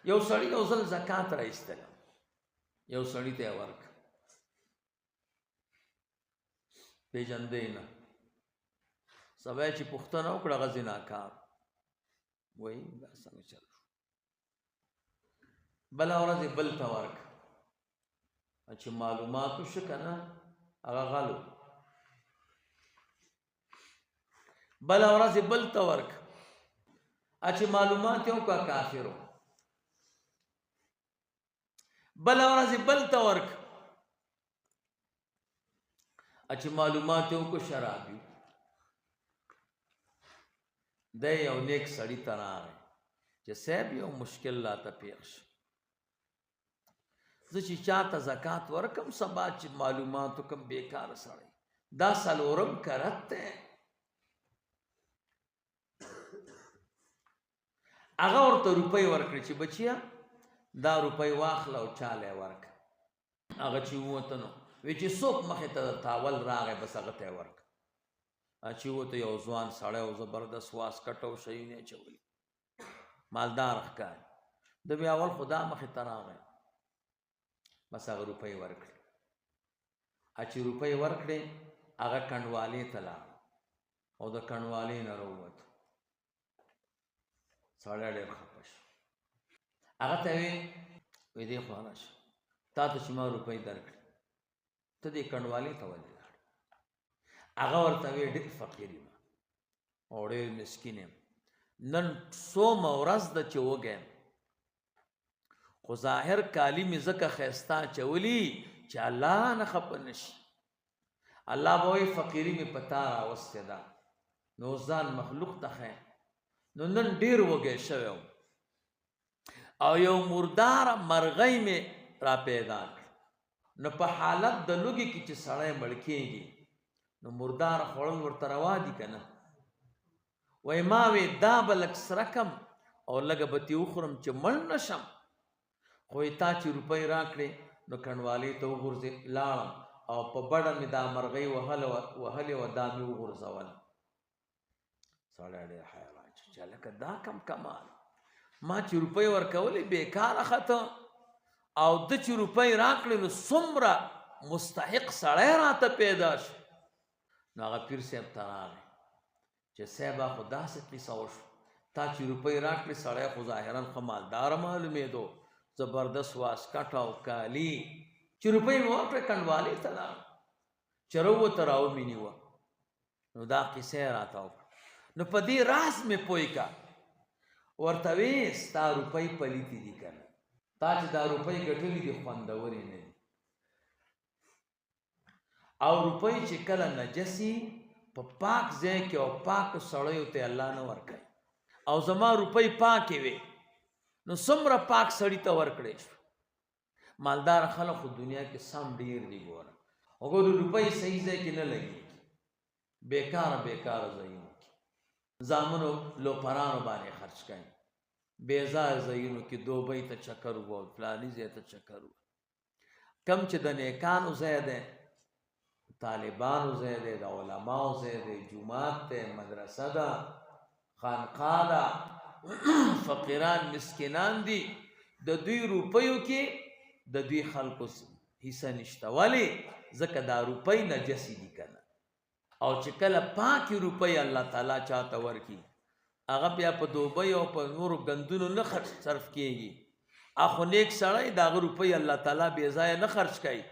یو سړی یو ځل زکات راایستله، یو سړي ته یې ورکړه، پېژندی نه، سبا یې چې پوښتنه وکړه هغه زناکار وایي دا څنګه چل شو. بله ورځ یې بل ته ورکړه، چې معلومات وشو که نه هغه غلو. بله ورځ یې بل ته ورکړه، چې معلومات یې وکړه کافر و. بله ورځ یې بل ته ورکړه، چې معلومات یې وکړه شرابي. دی یو نیک سړي ته راغی چې صاحب یو مشکل راته پېښ شو، زه چې چاته زکات ورکم سبا چې معلومات وکم بیکاره سړی، دا څلورم کرت دی. هغه ورته روپۍ ورکړې چې بچیه دا روپۍ واخله او چاله یې ورکړه. هغه چې ووته نو وی چې څوک مخې ته تاول راغی بس هغه ته یې ورکړه. چې ووته یو ځوان سړی او زبردست واسکټ او شیونه یې اچولي، مالدار ښکاري. د بیا اول خو دا مخې ته راغی، بس هغه روپۍ ورکړې. چې روپۍ ورکړې هغه کنډوالې ته لاړ او د کنډوالې نه راووت. سړی ډېر خفه شو، هغه ته وی دې خوا راشه، تا ته چې ما روپۍ درکړې ته دې کنډوالې ته ولې لاړې؟ هغه ورته وی ډېر فقیر یم او ډېر مسکین یم، نن څومه ورځ ده چې وږی یم، خو ظاهر کالي مې ځکه ښایسته اچولي چې الله نه خفه نه شي. الله به وایي فقیري مې په تا راوستې ده، نو ځان مخلوق ته ښیم. نو نن ډېر وږی شوی وم او یو مرداره مرغۍ مې را پیدا کړه. نو په حالت د لوږې کې چې سړی مړ کېږي نو مرداره خوړل ورته روا دي که نه؟ وایي ما وی دا به لږ سره کم او لږه به ترې وخورم چې مړ نه شم. خو تا چې روپۍ راکړې نو کنډوالې ته وغورځې لاړم او په بډه مې دا مرغۍ وهلې وه، دا مې وغورځوله. سړی ډېر حیران شو چې هلکه دا کم کمال، ما چې روپۍ ورکولې بېکاره خطه او ده چې روپۍ راکړې نو څومره مستحق سړی راته پیدا شو. نو هغه پیر صاحب ته راغی چې صاحبه خو داسې قصه وشو، تا چې روپۍ راکړې سړی خو ظاهرا ښه مالداره معلومېدو، زبردست واسکټ او کالي، چې روپۍ مې ورکړې کنډوالې ته لاړ چې راووته راومې نیوه. نو دا قصه یې راته وکړه. نو په دې راز مې پوی کا، ورته وې ستا روپۍ پلیتې دي که نه، تا چې دا روپۍ ګټلې دي خوندورې نه دي، او روپۍ چې کله نجسي په پاک ځای کې او پاکو سړیو ته الله نه ورکوي، او زما روپۍ پاکې وې نو څومره پاک سړي ته ورکړی شو. مالدار خلک خو دنیا کې سم ډېر دي، ګوره وګوره روپۍ صحیح ځای کې نه لګېږي، بېکاره بېکاره ځایونو کې زامنو لوپرانو باندې خرچ کوي، بېځایه ځایونو کې دوبۍ ته چکر ووت، فلاني ځای ته چکر ووت. کم چې د نیکانو ځای دی، طالبانو ځای دی، د علماو ځای دی، جومات دی، مدرسه ده، خانقاه ده، فقیران مسکینان دي، د دوی روپیو کې د دوی خلکو حصه نشته. ولې؟ ځکه دا روپۍ نجسې دي که نه، او چې کله پاکې روپۍ الله تعالی چاته ورکي هغه بیا په دوبۍ او په نورو ګندونو نه صرف کېږي. اخو نیک سړی د هغه روپۍ الله تعالی بې ځایه نه خرچ کوي،